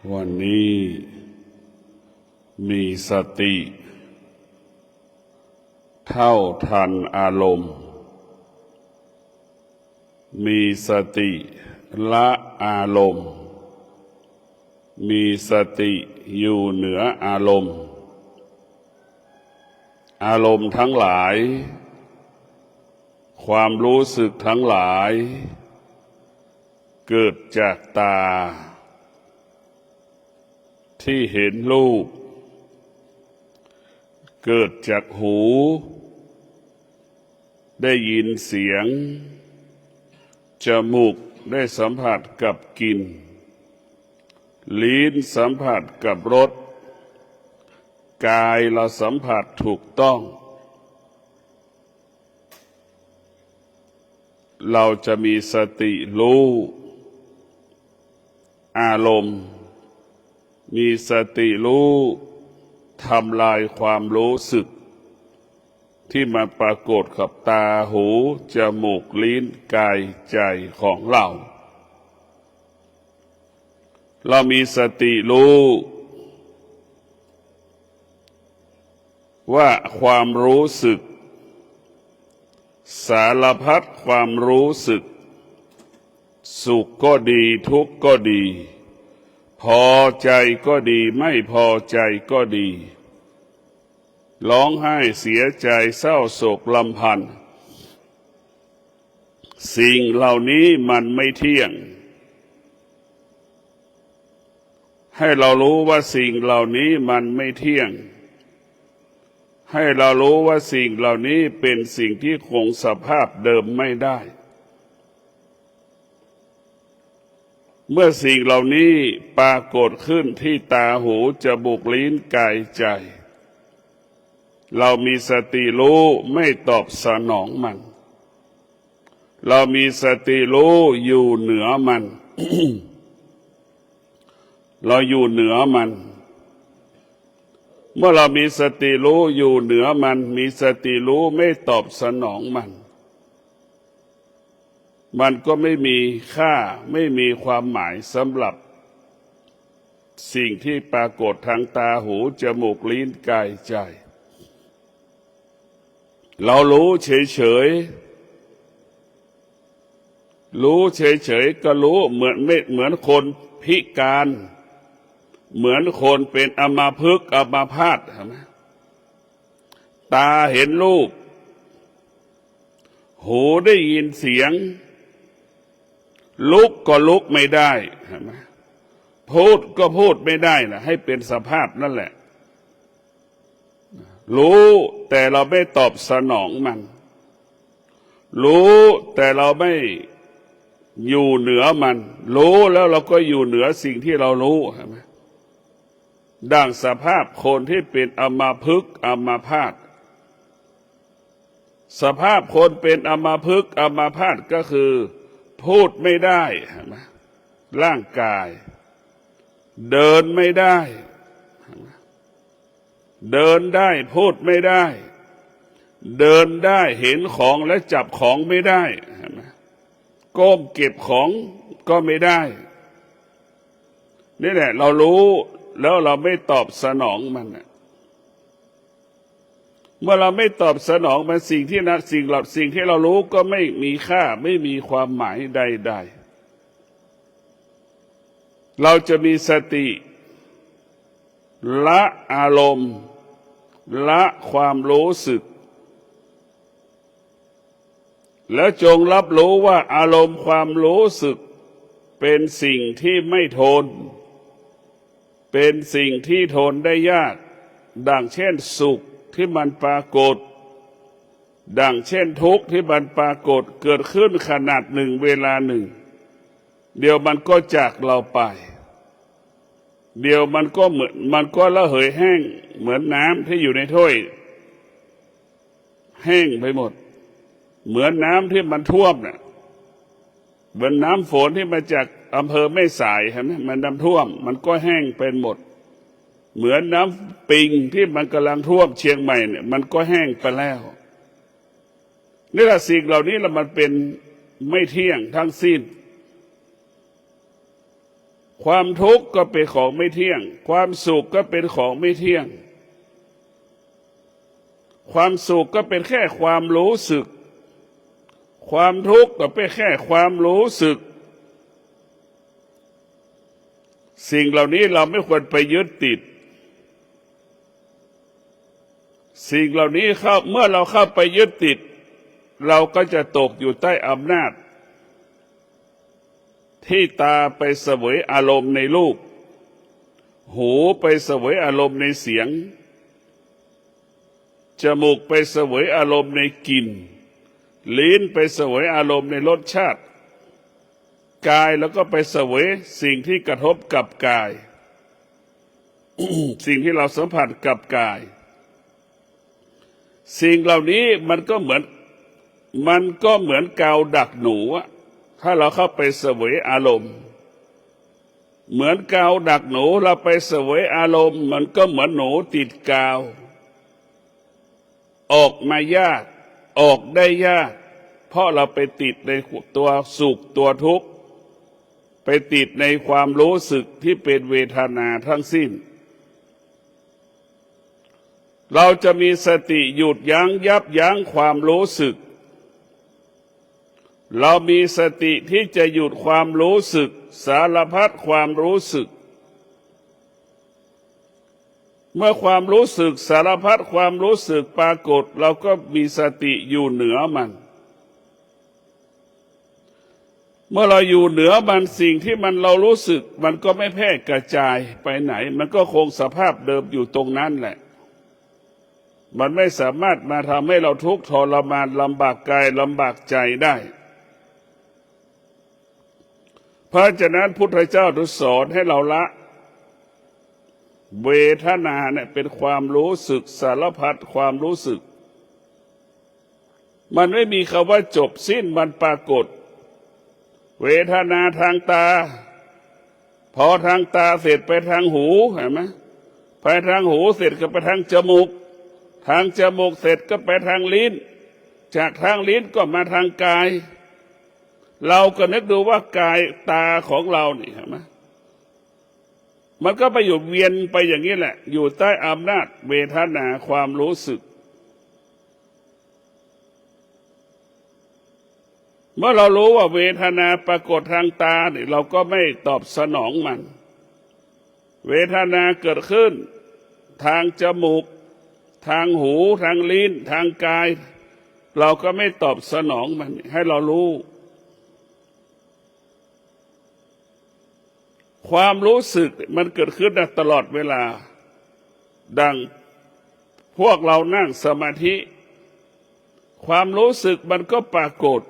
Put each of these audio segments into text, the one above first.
วันนี้มีสติเท่าทันอารมณ์มีสติละอารมณ์มีสติอยู่เหนืออารมณ์อารมณ์ทั้งหลายความรู้สึกทั้งหลายเกิดจากตาที่เห็นรูปเกิดจากหูได้ยินเสียงจมูกได้สัมผัสกับกลิ่นลิ้นสัมผัสกับรสกายเราสัมผัสถูกต้องเราจะมีสติรู้อารมณ์มีสติรู้ทำลายความรู้สึกที่มาปรากฏกับตาหูจมูกลิ้นกายใจของเรามีสติรู้ว่าความรู้สึกสารพัดความรู้สึกสุขก็ดีทุกข์ก็ดีพอใจก็ดีไม่พอใจก็ดีร้องไห้เสียใจเศร้าโศกรำพันสิ่งเหล่านี้มันไม่เที่ยงให้เรารู้ว่าสิ่งเหล่านี้มันไม่เที่ยงให้เรารู้ว่าสิ่งเหล่านี้เป็นสิ่งที่คงสภาพเดิมไม่ได้เมื่อสิ่งเหล่านี้ปรากฏขึ้นที่ตาหูจมูกลิ้นกายใจเรามีสติรู้ไม่ตอบสนองมันเรามีสติรู้อยู่เหนือมัน เราอยู่เหนือมันเมื่อเรามีสติรู้อยู่เหนือมันมีสติรู้ไม่ตอบสนองมันก็ไม่มีค่าไม่มีความหมายสำหรับสิ่งที่ปรากฏทางตาหูจมูกลิ้นกายใจเรารู้เฉยๆรู้เฉยๆก็รู้เหมือนคนพิการเหมือนคนเป็นอัมพฤกษ์อัมพาตเห็นไหมตาเห็นรูปหูได้ยินเสียงลุกก็ลุกไม่ได้เห็นไหมพูดก็พูดไม่ได้นะให้เป็นสภาพนั่นแหละรู้แต่เราไม่ตอบสนองมันรู้แต่เราไม่อยู่เหนือมันรู้แล้วเราก็อยู่เหนือสิ่งที่เรารู้เห็นไหมดังสภาพคนที่เป็นอัมพฤกษ์อัมพาตสภาพคนเป็นอัมพฤกษ์อัมพาตก็คือพูดไม่ได้เห็นไหมร่างกายเดินไม่ได้เดินได้พูดไม่ได้เดินได้เห็นของและจับของไม่ได้เห็นไหมก้มเก็บของก็ไม่ได้นี่แหละเรารู้แล้วเราไม่ตอบสนองมันเมื่อเราไม่ตอบสนองมันสิ่งที่เรารู้ก็ไม่มีค่าไม่มีความหมายใดๆเราจะมีสติละอารมณ์ละความรู้สึกแล้วจงรับรู้ว่าอารมณ์ความรู้สึกเป็นสิ่งที่ไม่ทนเป็นสิ่งที่ทนได้ยากดังเช่นสุขที่มันปรากฏดังเช่นทุกข์ที่มันปรากฏเกิดขึ้นขนาดหนึ่งเวลาหนึ่งเดี๋ยวมันก็จากเราไปเดี๋ยวมันก็ระเหยแห้งเหมือนน้ำที่อยู่ในถ้วยแห้งไปหมดเหมือนน้ำที่มันท่วมน่ะเหมือนน้ำฝนที่มาจากอำเภอแม่สายเห็นไหมมันน้ำท่วมมันก็แห้งเป็นหมดเหมือนน้ำปิงที่มันกำลังท่วมเชียงใหม่เนี่ยมันก็แห้งไปแล้วนี่แหละสิ่งเหล่านี้มันเป็นไม่เที่ยงทั้งสิ้น ความทุกข์ก็เป็นของไม่เที่ยงความสุขก็เป็นของไม่เที่ยงความสุขก็เป็นแค่ความรู้สึกความทุกข์ก็เป็นแค่ความรู้สึกสิ่งเหล่านี้เราไม่ควรไปยึดติดสิ่งเหล่านี้เมื่อเราเข้าไปยึดติดเราก็จะตกอยู่ใต้อำนาจที่ตาไปเสวยอารมณ์ในรูปหูไปเสวยอารมณ์ในเสียงจมูกไปเสวยอารมณ์ในกลิ่นลิ้นไปเสวยอารมณ์ในรสชาติกายแล้วก็ไปเสวยสิ่งที่กระทบกับกาย สิ่งที่เราสัมผัสกับกายสิ่งเหล่านี้มันก็เหมือนกาวดักหนูถ้าเราเข้าไปเสวยอารมณ์เหมือนกาวดักหนูเราไปเสวยอารมณ์มันก็เหมือนหนูติดกาวออกมายากออกได้ยากเพราะเราไปติดในตัวสุขตัวทุกข์ไปติดในความรู้สึกที่เป็นเวทนาทั้งสิ้นเราจะมีสติหยุดยั้งยับยั้งความรู้สึกเรามีสติที่จะหยุดความรู้สึกสารพัดความรู้สึกเมื่อความรู้สึกสารพัดความรู้สึกปรากฏเราก็มีสติอยู่เหนือมันเมื่อเราอยู่เหนือมันสิ่งที่เรารู้สึกมันก็ไม่แพร่กระจายไปไหนมันก็คงสภาพเดิมอยู่ตรงนั้นแหละมันไม่สามารถมาทำให้เราทุกข์ทรมานลำบากกายลำบากใจได้เพราะฉะนั้นพุทธเจ้าถึงสอนให้เราละเวทนาเนี่ยเป็นความรู้สึกสารพัดความรู้สึกมันไม่มีคำว่าจบสิ้นมันปรากฏเวทนาทางตาพอทางตาเสร็จไปทางหูเห็นไหมไปทางหูเสร็จก็ไปทางจมูกทางจมูกเสร็จก็ไปทางลิ้นจากทางลิ้นก็มาทางกายเราก็นึกดูว่ากายตาของเรานี่เห็นไหมมันก็ไปอยู่เวียนไปอย่างนี้แหละอยู่ใต้อำนาจเวทนาความรู้สึกเมื่อเรารู้ว่าเวทนาปรากฏทางตาเนี่ยเราก็ไม่ตอบสนองมันเวทนาเกิดขึ้นทางจมูกทางหูทางลิ้นทางกายเราก็ไม่ตอบสนองมันให้เรารู้ความรู้สึกมันเกิดขึ้นตลอดเวลาดังพวกเรานั่งสมาธิความรู้สึกมันก็ปรากฏ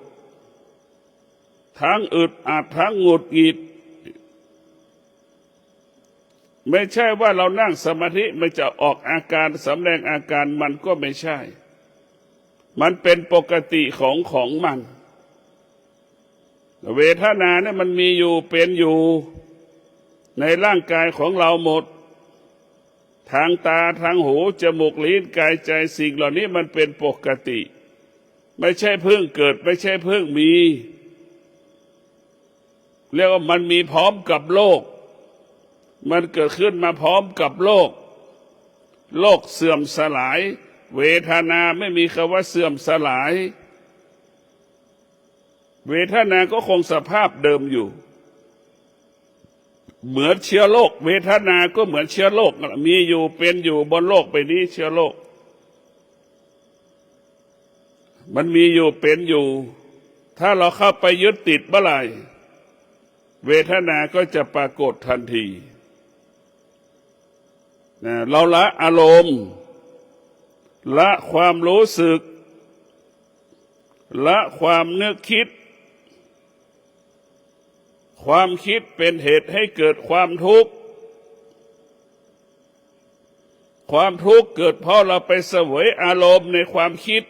ทั้งอึดอัดทั้งหงุดหงิดไม่ใช่ว่าเรานั่งสมาธิมันจะออกอาการสำแดงอาการมันก็ไม่ใช่มันเป็นปกติของมันเวทนาเนี่ยมันมีอยู่เป็นอยู่ในร่างกายของเราหมดทางตาทางหูจมูกลิ้นกายใจสิ่งเหล่านี้มันเป็นปกติไม่ใช่เพิ่งเกิดไม่ใช่เพิ่งมีเรียกว่ามันมีพร้อมกับโลกมันเกิดขึ้นมาพร้อมกับโลกโลกเสื่อมสลายเวทนาไม่มีคำว่าเสื่อมสลายเวทนาก็คงสภาพเดิมอยู่เหมือนเชื้อโรคเวทนาก็เหมือนเชื้อโรคมีอยู่เป็นอยู่บนโลกใบนี้เชื้อโรคมันมีอยู่เป็นอยู่ถ้าเราเข้าไปยึดติดเมื่อไหร่เวทนาก็จะปรากฏทันทีเราละอารมณ์ละความรู้สึกละความนึกคิดความคิดเป็นเหตุให้เกิดความทุกข์ความทุกข์เกิดเพราะเราไปเสวยอารมณ์ในความคิด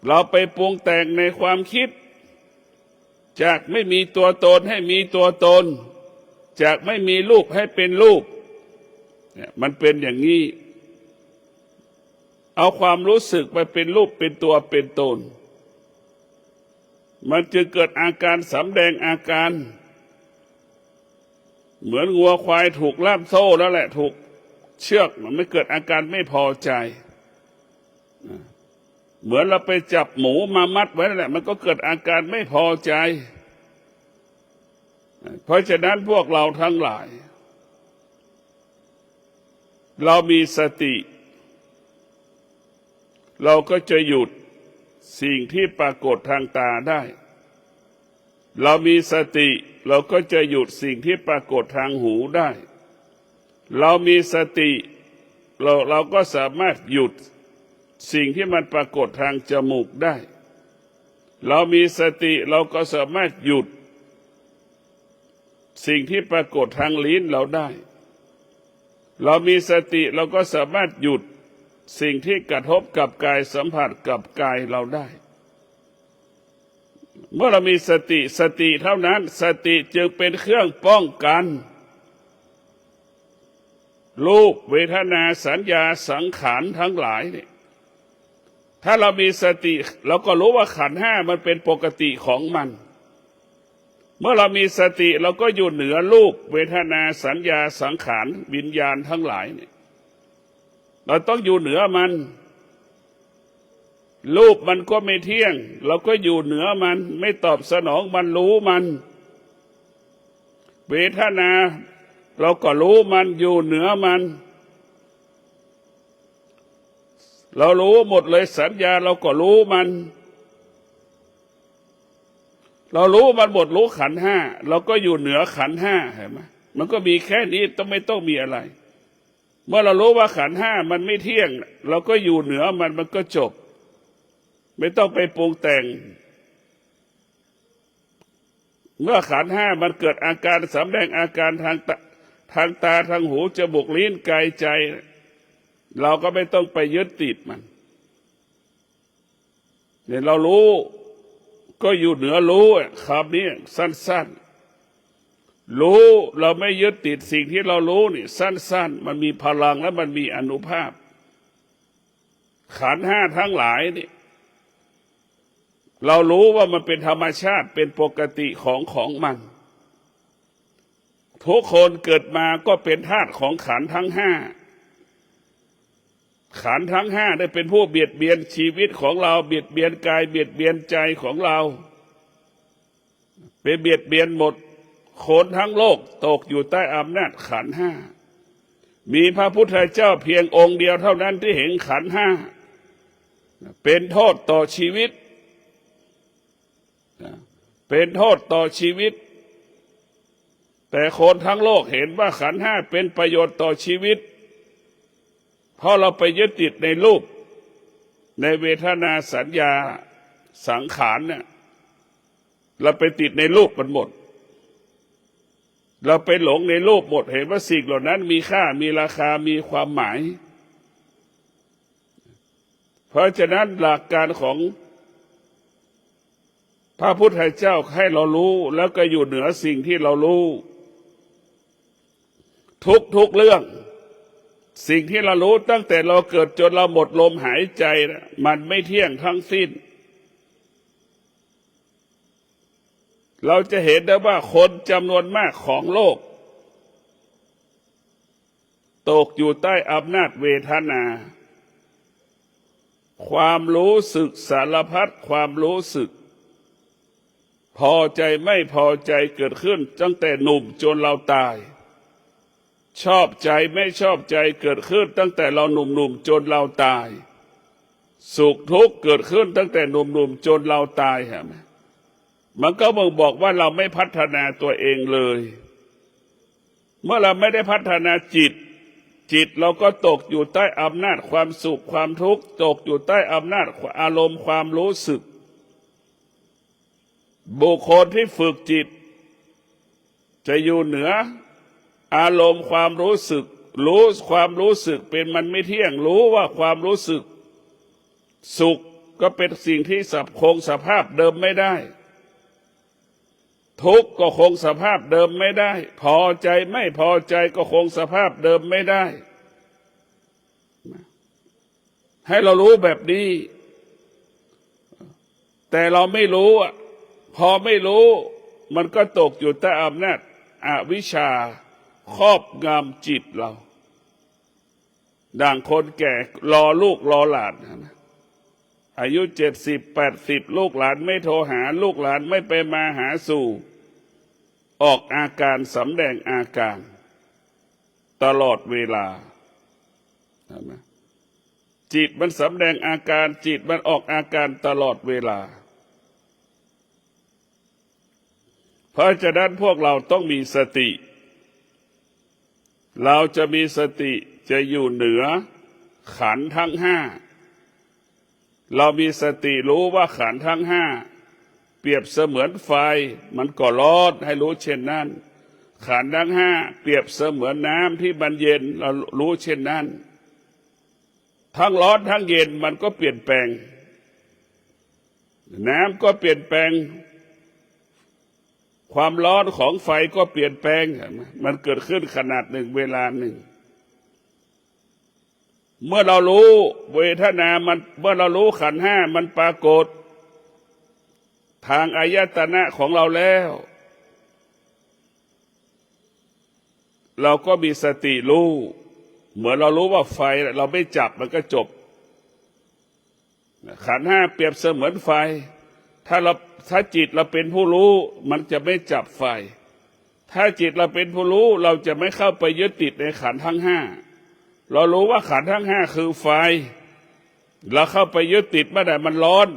เราไปปรุงแต่งในความคิดจากไม่มีตัวตนให้มีตัวตนจากไม่มีรูปให้เป็นรูปเนี่ยมันเป็นอย่างนี้เอาความรู้สึกไปเป็นรูปเป็นตัวเป็นตนมันจึงเกิดอาการสำแดงอาการ เหมือนวัวควายถูกล่ามโซ่แล้วแหละถูกเชือกมันไม่เกิดอาการไม่พอใจเหมือนเราไปจับหมูมามัดไว้นั่นแหละมันก็เกิดอาการไม่พอใจเพราะฉะนั้นพวกเราทั้งหลายเรามีสติเราก็จะหยุดสิ่งที่ปรากฏทางตาได้เรามีสติเราก็จะหยุดสิ่งที่ปรากฏทางหูได้เรามีสติเราก็สามารถหยุดสิ่งที่มันปรากฏทางจมูกได้เรามีสติเราก็สามารถหยุดสิ่งที่ปรากฏทางลิ้นเราได้เรามีสติเราก็สามารถหยุดสิ่งที่กระทบกับกายสัมผัสกับกายเราได้เมื่อเรามีสติเท่านั้นสติจึงเป็นเครื่องป้องกันรูปเวทนาสัญญาสังขารทั้งหลายเนี่ยถ้าเรามีสติเราก็รู้ว่าขันธ์ห้ามันเป็นปกติของมันเมื่อเรามีสติเราก็อยู่เหนือรูปเวทนาสัญญาสังขารวิญญาณทั้งหลายเนี่ยเราต้องอยู่เหนือมันรูปมันก็ไม่เที่ยงเราก็อยู่เหนือมันไม่ตอบสนองมันรู้มันเวทนาเราก็รู้มันอยู่เหนือมันเรารู้หมดเลยสัญญาเราก็รู้มันเรารู้มันหมดรู้ขันธ์ห้าเราก็อยู่เหนือขันธ์ห้าเห็นไหมมันก็มีแค่นี้ไม่ต้องมีอะไรเมื่อเรารู้ว่าขันธ์ห้ามันไม่เที่ยงเราก็อยู่เหนือมันก็จบไม่ต้องไปปรุงแต่งเมื่อขันธ์ห้ามันเกิดอาการสำแดงอาการทางตาทางหูจมูกลิ้นกายใจเราก็ไม่ต้องไปยึดติดมันเนี่ยเรารู้ก็อยู่เหนือรู้คำนี้สั้นๆรู้เราไม่ยึดติดสิ่งที่เรารู้นี่สั้นๆมันมีพลังและมันมีอานุภาพขันธ์ห้าทั้งหลายนี่เรารู้ว่ามันเป็นธรรมชาติเป็นปกติของมันทุกคนเกิดมาก็เป็นธาตุของขันธ์ทั้งห้าขันธ์ทั้งห้าได้เป็นผู้เบียดเบียนชีวิตของเราเบียดเบียนกายเบียดเบียนใจของเราเป็นเบียดเบียนหมดคนทั้งโลกตกอยู่ใต้อำนาจขันธ์ห้ามีพระพุทธเจ้าเพียงองค์เดียวเท่านั้นที่เห็นขันธ์ห้าเป็นโทษต่อชีวิตเป็นโทษต่อชีวิตแต่คนทั้งโลกเห็นว่าขันธ์ห้าเป็นประโยชน์ต่อชีวิตเพราะเราไปยึดติดในรูปในเวทนาสัญญาสังขารเนี่ยเราไปติดในรูปมันหมดเราไปหลงในรูปหมดเห็นว่าสิ่งเหล่านั้นมีค่ามีราคามีความหมายเพราะฉะนั้นหลักการของพระพุทธเจ้าให้เรารู้แล้วก็อยู่เหนือสิ่งที่เรารู้ทุกเรื่องสิ่งที่เรารู้ตั้งแต่เราเกิดจนเราหมดลมหายใจนะมันไม่เที่ยงทั้งสิ้นเราจะเห็นได้ว่าคนจำนวนมากของโลกตกอยู่ใต้อำนาจเวทนาความรู้สึกสารพัดความรู้สึกพอใจไม่พอใจเกิดขึ้นตั้งแต่หนุ่มจนเราตายชอบใจไม่ชอบใจเกิดขึ้นตั้งแต่เราหนุ่มๆจนเราตายสุขทุกข์เกิดขึ้นตั้งแต่หนุ่มๆจนเราตายเห็นไหมมันก็บ่งบอกว่าเราไม่พัฒนาตัวเองเลยเมื่อเราไม่ได้พัฒนาจิตเราก็ตกอยู่ใต้อำนาจความสุขความทุกข์ตกอยู่ใต้อำนาจอารมณ์ความรู้สึกบุคคลที่ฝึกจิตจะอยู่เหนืออารมณ์ความรู้สึกรู้ความรู้สึกเป็นมันไม่เที่ยงรู้ว่าความรู้สึกสุขก็เป็นสิ่งที่คงสภาพเดิมไม่ได้ทุกข์ก็คงสภาพเดิมไม่ได้พอใจไม่พอใจก็คงสภาพเดิมไม่ได้ให้เรารู้แบบนี้แต่เราไม่รู้พอไม่รู้มันก็ตกอยู่ใต้อำนาจอวิชชา ครอบงำจิตเราดังคนแก่รอลูกรอหลานนะอายุ70-80ลูกหลานไม่โทรหาลูกหลานไม่ไปมาหาสู่ออกอาการสำแดงอาการตลอดเวลาจิตมันสำแดงอาการจิตมันออกอาการตลอดเวลาเพราะฉะนั้นพวกเราต้องมีสติเราจะมีสติจะอยู่เหนือขันธ์ทั้งห้าเรามีสติรู้ว่าขันธ์ทั้งห้าเปรียบเสมือนไฟมันก็ร้อนให้รู้เช่นนั้นขันธ์ทั้งห้าเปรียบเสมือนน้ำที่มันเย็นเรารู้เช่นนั้นทั้งร้อนทั้งเย็นมันก็เปลี่ยนแปลงน้ำก็เปลี่ยนแปลงความร้อนของไฟก็เปลี่ยนแปลงมันเกิดขึ้นขนาดหนึ่งเวลาหนึ่งเมื่อเรารู้เวทนามันเมื่อเรารู้ขันธ์ห้ามันปรากฏทางอายตนะของเราแล้วเราก็มีสติรู้เหมือนเรารู้ว่าไฟเราไม่จับมันก็จบขันธ์ห้าเปรียบเสมือนไฟถ้าจิตเราเป็นผู้รู้มันจะไม่จับไฟถ้าจิตเราเป็นผู้รู้เราจะไม่เข้าไปยึดติดในขันธ์ทั้งห้าเรารู้ว่าขันธ์ทั้งห้าคือไฟเราเข้าไปยึดติดเมื่อใดมันร้อน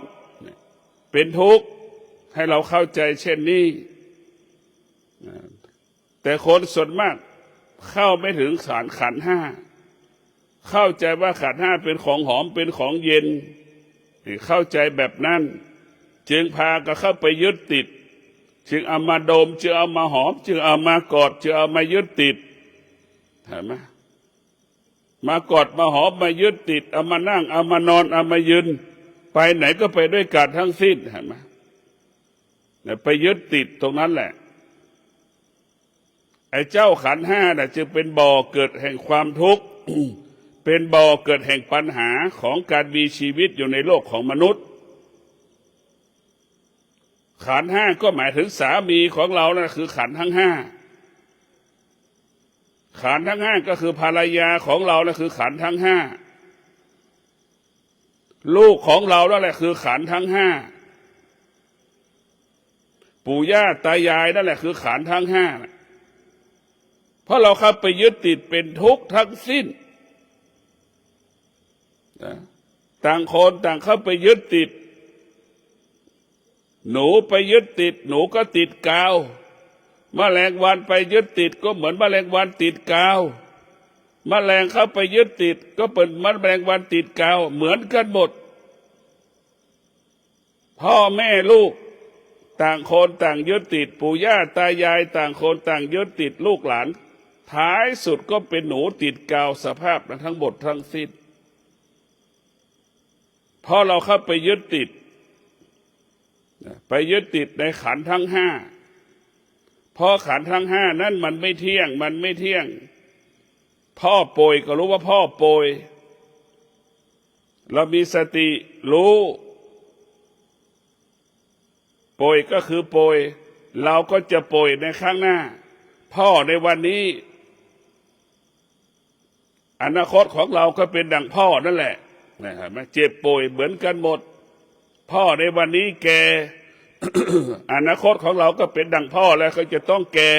เป็นทุกข์ให้เราเข้าใจเช่นนี้แต่คนส่วนมากเข้าไม่ถึงขันธ์ห้าเข้าใจว่าขันธ์ห้าเป็นของหอมเป็นของเย็นเข้าใจแบบนั้นจึงพาก็เข้าไปยึดติดจึงเอามาดมจึงเอามาหอมจึงเอามากอดจึงเอามายึดติดเห็นไหมมากอดมาหอมมายึดติดเอามานั่งเอามานอนเอามายืนไปไหนก็ไปด้วยกันทั้งสิ้นเห็นไหมไปยึดติดตรงนั้นแหละไอ้เจ้าขันธ์ห้าน่ะจึงเป็นบ่อเกิดแห่งความทุกข์ เป็นบ่อเกิดแห่งปัญหาของการมีชีวิตอยู่ในโลกของมนุษย์ขันธ์ห้าก็หมายถึงสามีของเรานะคือขันธ์ทั้งห้าขันธ์ทั้งห้าก็คือภรรยาของเรานะคือขันธ์ทั้งห้าลูกของเรานั่นแหละคือขันธ์ทั้งห้าปู่ย่าตายายนั่นแหละคือขันธ์ทั้งห้าเพราะเราเข้าไปยึดติดเป็นทุกข์ทั้งสิ้นต่างคนต่างเข้าไปยึดติดหนูไปยึดติดหนูก็ติดกาวแมลงวันไปยึดติดก็เหมือนแมลงวันติดกาวแมลงเข้าไปยึดติดก็เป็นแมลงวันติดกาวเหมือนกันหมดพ่อแม่ลูกต่างคนต่างยึดติดปู่ย่าตายายต่างคนต่างยึดติดลูกหลานท้ายสุดก็เป็นหนูติดกาวสภาพนั้นทั้งหมดทั้งสิ้นเพราะเราเข้าไปยึดติดในขันธ์ทั้งห้าเพราะขันธ์ทั้งห้านั้นมันไม่เที่ยงมันไม่เที่ยงพ่อป่วยก็รู้ว่าพ่อป่วยเรามีสติรู้ป่วยก็คือป่วยเราก็จะป่วยในข้างหน้าพ่อในวันนี้อนาคตของเราก็เป็นดังพ่อนั่นแหละนะครับเจ็บป่วยเหมือนกันหมดพ่อในวันนี้แก อนาคตของเราก็เป็นดังพ่อแล้วก็จะต้องแก่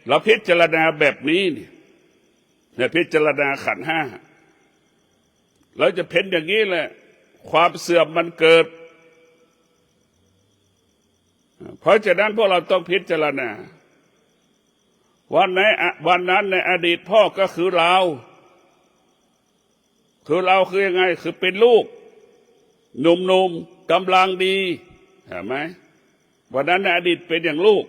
เราพิจารณาแบบนี้เนี่ยพิจารณาขันธ์ห้าเราจะเพ้นอย่างนี้แหละความเสื่อมมันเกิดเพราะฉะนั้นพวกเราต้องพิจารณาวันนั้นในอดีตพ่อก็คือเราคือยังไงคือเป็นลูกหนุ่มๆกำลังดีเห็นไหมวันนั้นในอดีตเป็นอย่างลูก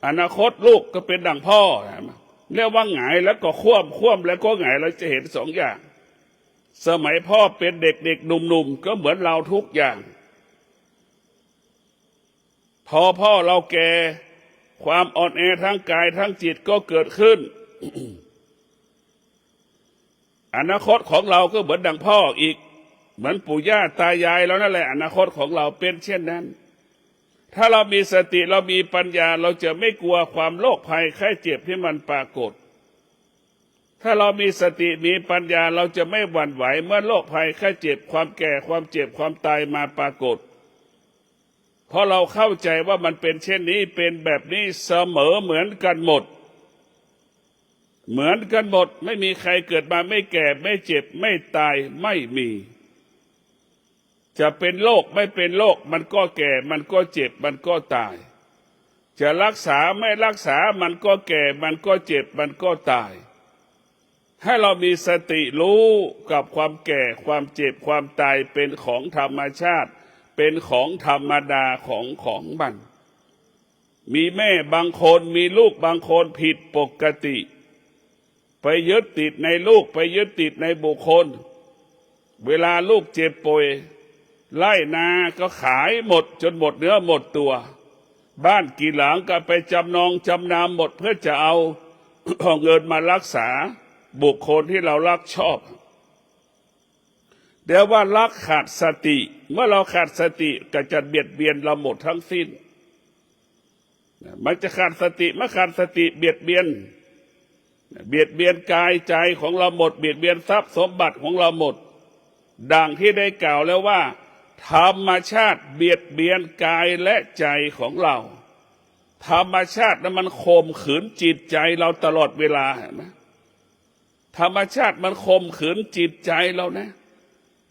อนาคตลูกก็เป็นดังพ่อเห็นไหมเรียกว่าหงายแล้วก็คว่ำแล้วก็หงายเราจะเห็นสองอย่างสมัยพ่อเป็นเด็กๆหนุ่มๆก็เหมือนเราทุกอย่างพอพ่อเราแก่ความอ่อนแอทั้งกายทั้งจิตก็เกิดขึ้น อนาคตของเราก็เหมือนดังพ่ออีกเหมือนปู่ย่าตายายแล้วนั่นแหละอนาคตของเราเป็นเช่นนั้นถ้าเรามีสติเรามีปัญญาเราจะไม่กลัวความโรคภัยไข้เจ็บที่มันปรากฏ ถ้าเรามีสติมีปัญญาเราจะไม่หวั่นไหวเมื่อโรคภัยไข้เจ็บความแก่ความเจ็บความตายมาปรากฏเพราะเราเข้าใจว่ามันเป็นเช่นนี้เป็นแบบนี้เสมอเหมือนกันหมดเหมือนกันหมดไม่มีใครเกิดมาไม่แก่ไม่เจ็บไม่ตายไม่มีจะเป็นโรคไม่เป็นโรคมันก็แก่มันก็เจ็บมันก็ตายจะรักษาไม่รักษามันก็แก่มันก็เจ็บมันก็ตายให้เรามีสติรู้กับความแก่ความเจ็บความตายเป็นของธรรมชาติเป็นของธรรมดาของมันมีแม่บางคนมีลูกบางคนผิดปกติไปยึดติดในลูกไปยึดติดในบุคคลเวลาลูกเจ็บป่วยไร่นาก็ขายหมดจนหมดเนื้อหมดตัวบ้านกี่หลังก็ไปจำนองจำนำหมดเพื่อจะเอา เงินมารักษาบุคคลที่เรารักชอบเดี๋ยวว่ารักขาดสติเมื่อเราขาดสติก็จะเบียดเบียนเราหมดทั้งสิ้นมันจะขาดสติเมื่อขาดสติเบียดเบียนกายใจของเราหมดเบียดเบียนทรัพย์สมบัติของเราหมดดังที่ได้กล่าวแล้วว่าธรรมชาติเบียดเบียนกายและใจของเราธรรมชาตินั้นมันข่มขืนจิตใจเราตลอดเวลาเห็นไหมธรรมชาติมันข่มขืนจิตใจเรานะ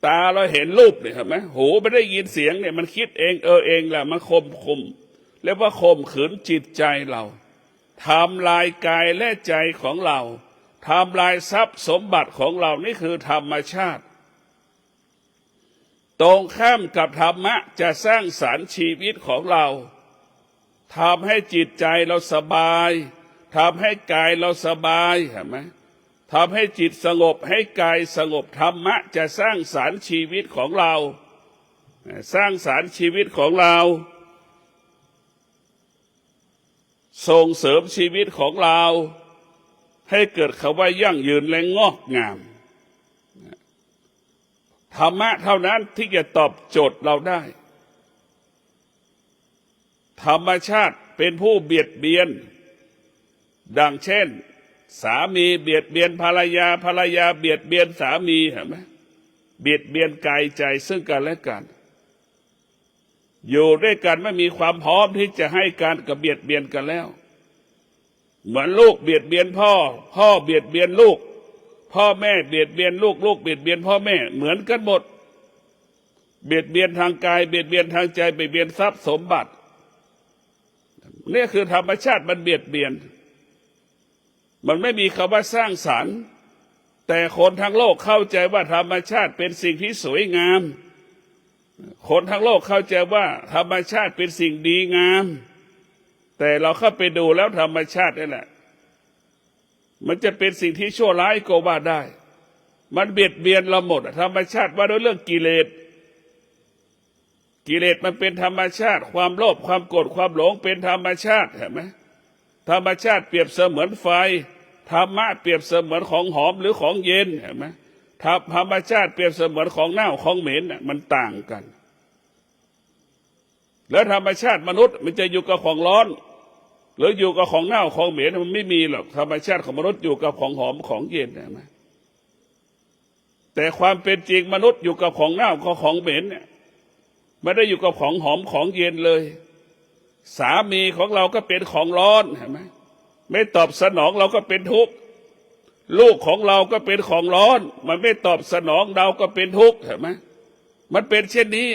ตาเราเห็นรูปเนี่ยเห็นไหมหูไม่ได้ยินเสียงเนี่ยมันคิดเองเองแหละมันข่มเรียกว่าข่มขืนจิตใจเราทำลายกายและใจของเราทำลายทรัพย์สมบัติของเรานี่คือธรรมชาติตรงข้ามกับธรรมะจะสร้างสรรค์ชีวิตของเราทำให้จิตใจเราสบายทำให้กายเราสบายเห็นไหมทำให้จิตสงบให้กายสงบธรรมะจะสร้างสรรค์ชีวิตของเราสร้างสรรค์ชีวิตของเราส่งเสริมชีวิตของเราให้เกิดคำว่ายั่งยืนและงอกงามธรรมะเท่านั้นที่จะตอบโจทย์เราได้ธรรมชาติเป็นผู้เบียดเบียนดังเช่นสามีเบียดเบียนภรรยาภรรยาเบียดเบียนสามีเห็นไหมเบียดเบียนกายใจซึ่งกันและกันอยู่ด้วยกันไม่มีความพร้อมที่จะให้การกับเบียดเบียนกันแล้วเหมือนลูกเบียดเบียนพ่อพ่อเบียดเบียนลูกพ่อแม่เบียดเบียนลูกลูกเบียดเบียนพ่อแม่เหมือนกันหมดเบียดเบียนทางกายเบียดเบียนทางใจเบียดเบียนทรัพย์สมบัตินี่คือธรรมชาติมันเบียดเบียนมันไม่มีคำว่าสร้างสรรค์แต่คนทั้งโลกเข้าใจว่าธรรมชาติเป็นสิ่งที่สวยงามคนทั้งโลกเข้าใจว่าธรรมชาติเป็นสิ่งดีงามแต่เราเข้าไปดูแล้วธรรมชาตินี่แหละมันจะเป็นสิ่งที่ชั่วร้ายก็ว่าได้มันเบียดเบียนเราหมดธรรมชาติว่าด้วยเรื่องกิเลสมันเป็นธรรมชาติความโลภความโกรธความหลงเป็นธรรมชาติเห็นไหมธรรมชาติเปรียบเสมือนไฟธรรมะเปรียบเสมือนของหอมหรือของเย็นเห็นไหมธรรมชาติเปรียบเสมือนของเน่าของเหม็นมันต่างกันแล้วธรรมชาติมนุษย์มันจะอยู่กับของร้อนหรืออยู่กับของเน่าของเหม็นมันไม่มีหรอกธรรมชาติของมนุษย์อยู่กับของหอมของเย็นเห็นไหมแต่ความเป็นจริงมนุษย์อยู่กับของเน่าของเหม็นเนี่ยไม่ได้อยู่กับของหอมของเย็นเลยสามีของเราก็เป็นของร้อนเห็นไหมไม่ตอบสนองเราก็เป็นทุกข์ลูกของเราก็เป็นของร้อนมันไม่ตอบสนองเราก็เป็นทุกข์เห็นไหมมันเป็นเช่นนี้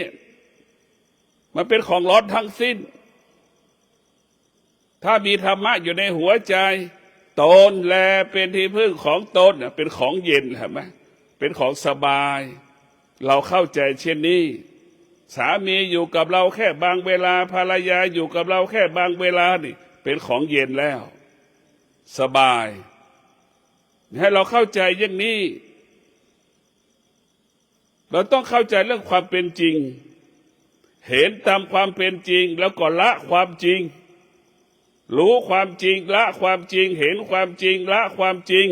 มันเป็นของร้อนทั้งสิ้นถ้ามีธรรมะอยู่ในหัวใจตนแลเป็นที่พึ่งของตนเป็นของเย็นเห็นไหมเป็นของสบายเราเข้าใจเช่นนี้สามีอยู่กับเราแค่บางเวลาภรรยาอยู่กับเราแค่บางเวลานี่เป็นของเย็นแล้วสบายให้เราเข้าใจอย่างนี้เราต้องเข้าใจเรื่องความเป็นจริงเห็นตามความเป็นจริงแล้วก็ละความจริงรู้ความจริงละความจริงเห็นความจริงละความจริง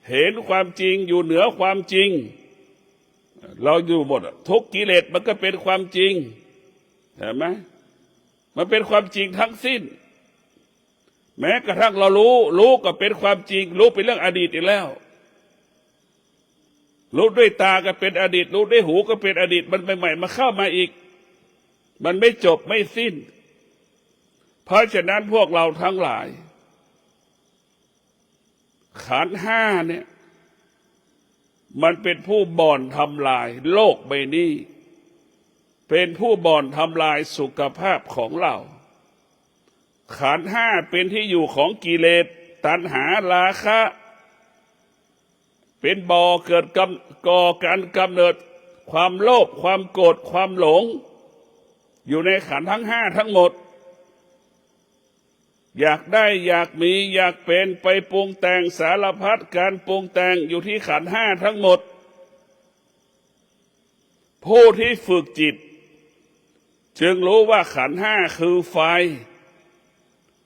เห็นความจริงอยู่เหนือความจริงเราอยู่หมดทุกกิเลสมันก็เป็นความจริงเห็นไหมมันเป็นความจริงทั้งสิ้น แม้กระทั่งเรารู้ก็เป็นความจริงรู้เป็นเรื่องอดีตอีกแล้วรู้ด้วยตาก็เป็นอดีตรู้ด้วยหูก็เป็นอดีตมันใหม่ๆมาเข้ามาอีกมันไม่จบไม่สิ้นเพราะฉะนั้นพวกเราทั้งหลายขันธ์ห้าเนี่ยมันเป็นผู้บ่อนทำลายโลกใบนี้เป็นผู้บ่อนทำลายสุขภาพของเราขันธ์ห้าเป็นที่อยู่ของกิเลสตัณหาราคะเป็นบ่อเกิดก่อการกำเนิดความโลภความโกรธความหลงอยู่ในขันธ์ทั้งห้าทั้งหมดอยากได้อยากมีอยากเป็นไปปรุงแต่งสารพัดการปรุงแต่งอยู่ที่ขันธ์ห้าทั้งหมดผู้ที่ฝึกจิตจึงรู้ว่าขันธ์ห้าคือไฟ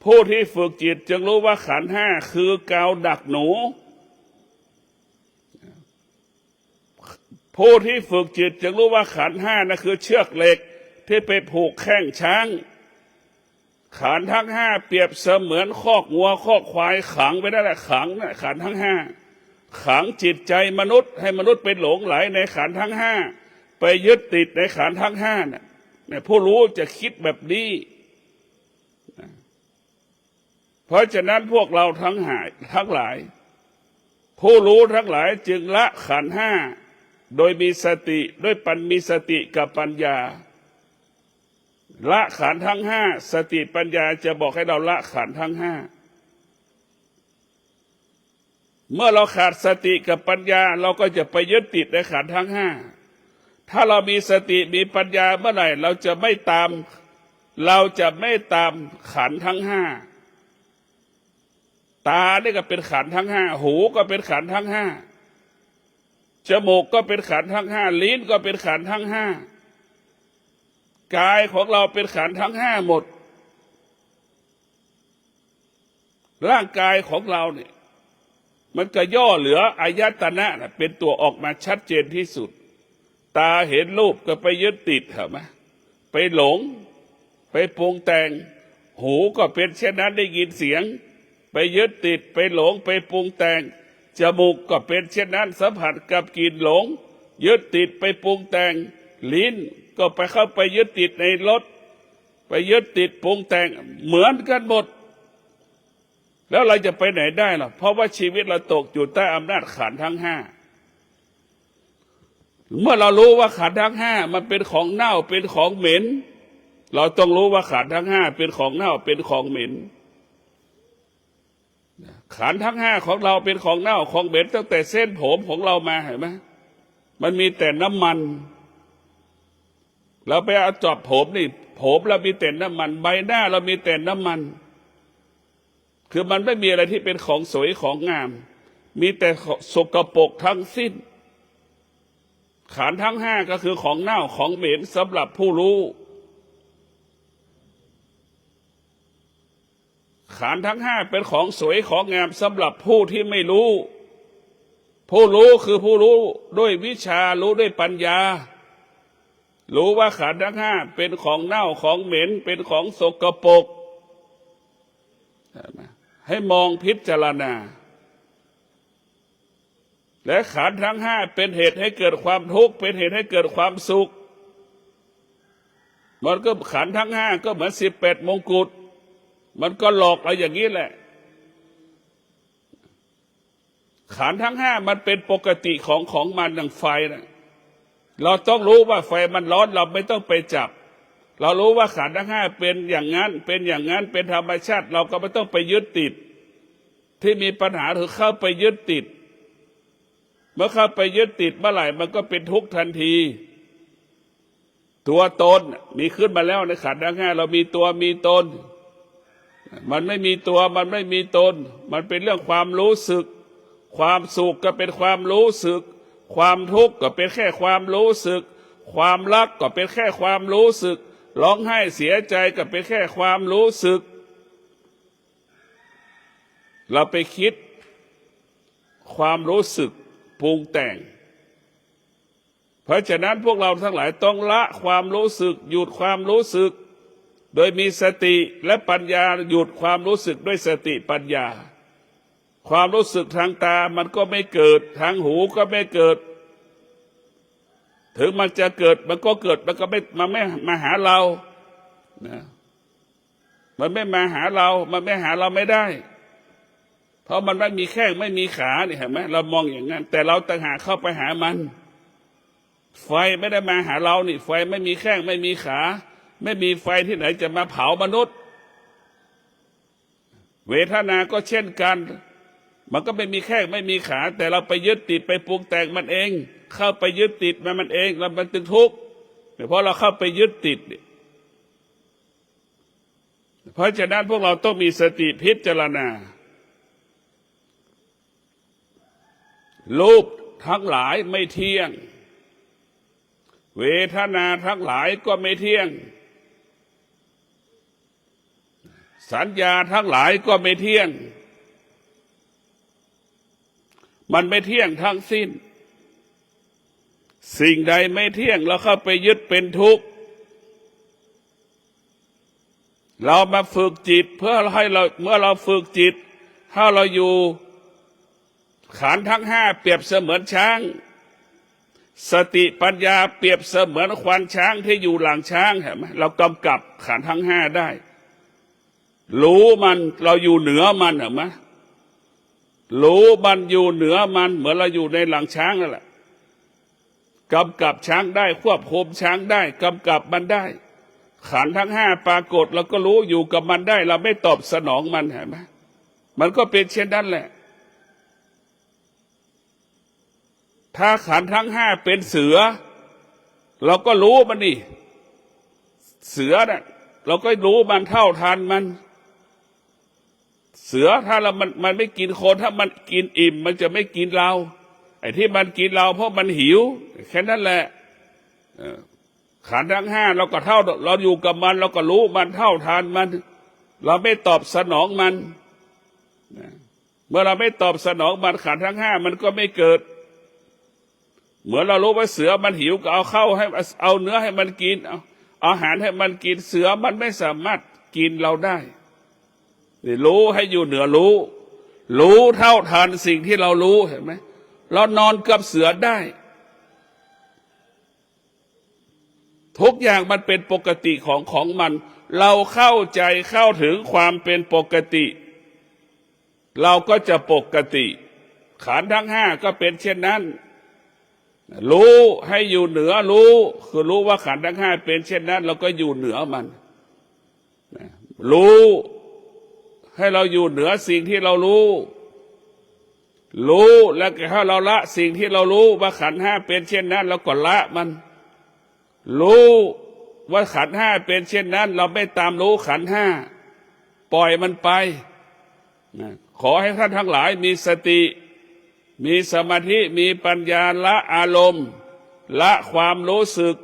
ผู้ที่ฝึกจิตจึงรู้ว่าขันธ์ห้าคือกาวดักหนูผู้ที่ฝึกจิตจึงรู้ว่าขันธ์ห้านั่นคือเชือกเหล็กที่ไปผูกแข้งช้างขันธ์ทั้งห้าเปรียบเสมือนคอกวัวคอกควายขังไว้นั่นแหละขังนะขันธ์ทั้งห้าขังจิตใจมนุษย์ให้มนุษย์เป็นหลงไหลในขันธ์ทั้งห้าไปยึดติดในขันธ์ทั้งห้าเนี่ยผู้รู้จะคิดแบบนี้เพราะฉะนั้นพวกเราทั้งหลายผู้รู้ทั้งหลายจึงละขันธ์ห้าโดยมีสติด้วยมีสติกับปัญญาละขันธ์ทั้งห้าสติปัญญาจะบอกให้เราละขันธ์ทั้งห้าเมื่อเราขาดสติกับปัญญาเราก็จะไปยึดติดในขันธ์ทั้งห้าถ้าเรามีสติมีปัญญาเมื่อไหร่เราจะไม่ตามขันธ์ทั้งห้าตานี่ก็เป็นขันธ์ทั้งห้าหูก็เป็นขันธ์ทั้งห้าจมูกก็เป็นขันธ์ทั้งห้าลิ้นก็เป็นขันธ์ทั้งห้ากายของเราเป็นขันธ์ทั้งห้าหมดร่างกายของเราเนี่ยมันก็ย่อเหลืออายตนะเป็นตัวออกมาชัดเจนที่สุดตาเห็นรูปก็ไปยึดติดเหรอไหมไปหลงไปปรุงแต่งหูก็เป็นเช่นนั้นได้ยินเสียงไปยึดติดไปหลงไปปรุงแต่งจมูกก็เป็นเช่นนั้นสัมผัสกับกลิ่นหลงยึดติดไปปรุงแต่งลิ้นก็ไปเข้าไปยึดติดในรสไปยึดติดปรุงแต่งเหมือนกันหมดแล้วเราจะไปไหนได้ล่ะเพราะว่าชีวิตเราตกอยู่ใต้อำนาจขันธ์ทั้งห้าเมื่อเรารู้ว่าขันธ์ทั้งห้ามันเป็นของเน่าเป็นของเหม็นเราต้องรู้ว่าขันธ์ทั้งห้าเป็นของเน่าเป็นของเหม็นขันธ์ทั้งห้าของเราเป็นของเน่าของเหม็นตั้งแต่เส้นผมของเรามาเห็นไหมมันมีแต่น้ำมันเราไปเอาจอบผมนี่ผมเรามีแต่น้ำมันใบหน้าเรามีแต่น้ำมันคือมันไม่มีอะไรที่เป็นของสวยของงามมีแต่สกปรกทั้งสิ้นขันธ์ทั้งห้าก็คือของเน่าของเหม็นสำหรับผู้รู้ขันธ์ทั้งห้าเป็นของสวยของงามสำหรับผู้ที่ไม่รู้ผู้รู้คือผู้รู้ด้วยวิชารู้ด้วยปัญญารู้ว่าขันธ์ทั้งห้าเป็นของเน่าของเหม็นเป็นของสกปรกให้มองพิจารณาและขันธ์ทั้งห้าเป็นเหตุให้เกิดความทุกข์เป็นเหตุให้เกิดความสุขมันก็ขันธ์ทั้งห้าก็เหมือน18 มงกุฎมันก็หลอกเราอย่างนี้แหละขันธ์ทั้งห้ามันเป็นปกติของมันดังไฟนะเราต้องรู้ว่าไฟมันร้อนเราไม่ต้องไปจับเรารู้ว่าขันธ์ทั้งห้าเป็นอย่างนั้นเป็นอย่างนั้นเป็นธรรมชาติเราก็ไม่ต้องไปยึดติดที่มีปัญหาคือเข้าไปยึดติดเมื่อเข้าไปยึดติดเมื่อไหร่มันก็เป็นทุกข์ทันทีตัวตนมีขึ้นมาแล้วในขันธ์ทั้งห้าเรามีตัวมีตนมันไม่มีตัวมันไม่มีตนมันเป็นเรื่องความรู้สึกความสุขก็เป็นความรู้สึกความทุกข์ก็เป็นแค่ความรู้สึกความรักก็เป็นแค่ความรู้สึกร้องไห้เสียใจก็เป็นแค่ความรู้สึกเราไปคิดความรู้สึกปรุงแต่งเพราะฉะนั้นพวกเราทั้งหลายต้องละความรู้สึกหยุดความรู้สึก โดยมีสติและปัญญาหยุดความรู้สึกด้วยสติปัญญาความรู้สึกทางตามันก็ไม่เกิดทางหูก็ไม่เกิดถึงมันจะเกิดมันก็เกิดมันก็ไม่มาหาเรานะมันไม่มาหาเรามันไม่หาเราไม่ได้เพราะมันไม่มีแข้งไม่มีขาเนี่ยเห็นไหมเรามองอย่างนั้นแต่เราต่างหากเข้าไปหามันไฟไม่ได้มาหาเรานี่ไฟไม่มีแข้งไม่มีขาไม่มีไฟที่ไหนจะมาเผามนุษย์เวทนาก็เช่นกันมันก็ไม่มีแข้งไม่มีขาแต่เราไปยึดติดไปปรุงแต่งมันเองเข้าไปยึดติดมันเองแล้วมันตึงทุกข์เพราะเราเข้าไปยึดติดเพราะฉะนั้นพวกเราต้องมีสติพิจารณารูปทั้งหลายไม่เที่ยงเวทนาทั้งหลายก็ไม่เที่ยงสัญญาทั้งหลายก็ไม่เที่ยงมันไม่เที่ยงทั้งสิ้นสิ่งใดไม่เที่ยงเราเข้าไปยึดเป็นทุกข์เรามาฝึกจิตเพื่อให้เราเมื่อเราฝึกจิตถ้าเราอยู่ขันธ์ทั้งห้าเปรียบเสมือนช้างสติปัญญาเปรียบเสมือนควานช้างที่อยู่หลังช้างเห็นไหมเรากำกับขันธ์ทั้งห้าได้รู้มันเราอยู่เหนือมันเห็นไหมรู้มันอยู่เหนือมันเหมือนเราอยู่ในหลังช้างนั่นแหละกำกับช้างได้ควบคุมช้างได้กำกับมันได้ขันธ์ทั้งห้าปรากฏเราก็รู้อยู่กับมันได้เราไม่ตอบสนองมันเห็นไหมมันก็เป็นเช่นนั้นแหละถ้าขันธ์ทั้งห้าเป็นเสือเราก็รู้มันนี่เสือน่ะเราก็รู้มันเท่าทันมันเสือถ้ามันไม่กินคนถ้ามันกินอิ่มมันจะไม่กินเราไอ้ที่มันกินเราเพราะมันหิวแค่นั้นแหละขันธ์ทั้งห้าเราก็เท่าเราอยู่กับมันเราก็รู้มันเท่าทันมันเราไม่ตอบสนองมันเมื่อเราไม่ตอบสนองมันขันธ์ทั้งห้ามันก็ไม่เกิดเหมือนเรารู้ว่าเสือมันหิวก็เอาเข้าให้เอาเนื้อให้มันกินเอาอาหารให้มันกินเสือมันไม่สามารถกินเราได้รู้ให้อยู่เหนือรู้เท่าทันสิ่งที่เรารู้เห็นไหมเรานอนกับเสือได้ทุกอย่างมันเป็นปกติของมันเราเข้าใจเข้าถึงความเป็นปกติเราก็จะปกติขันธ์ทั้งห้าก็เป็นเช่นนั้นรู้ให้อยู่เหนือรู้คือรู้ว่าขันธ์ทั้งห้าเป็นเช่นนั้นเราก็อยู่เหนือมันรู้ให้เราอยู่เหนือสิ่งที่เรารู้แล้วถ้าเราละสิ่งที่เรารู้ว่าขันธ์ห้าเป็นเช่นนั้นเราก็ละมันรู้ว่าขันธ์ห้าเป็นเช่นนั้นเราไม่ตามรู้ขันธ์ห้าปล่อยมันไปขอให้ท่านทั้งหลายมีสติมีสมาธิมีปัญญาละอารมณ์ละความรู้สึก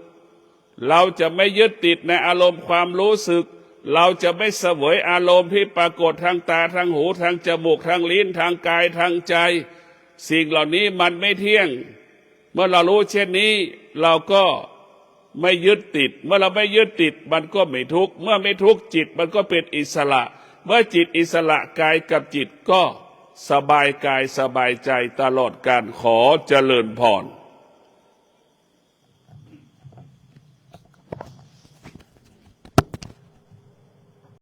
เราจะไม่ยึดติดในอารมณ์ความรู้สึกเราจะไม่เสวยอารมณ์ที่ปรากฏทางตาทางหูทางจมูกทางลิ้นทางกายทางใจสิ่งเหล่านี้มันไม่เที่ยงเมื่อเรารู้เช่นนี้เราก็ไม่ยึดติดเมื่อเราไม่ยึดติดมันก็ไม่ทุกข์เมื่อไม่ทุกข์จิตมันก็เป็นอิสระเมื่อจิตอิสระกายกับจิตก็สบายกายสบายใจตลอดกาลขอเจริญพร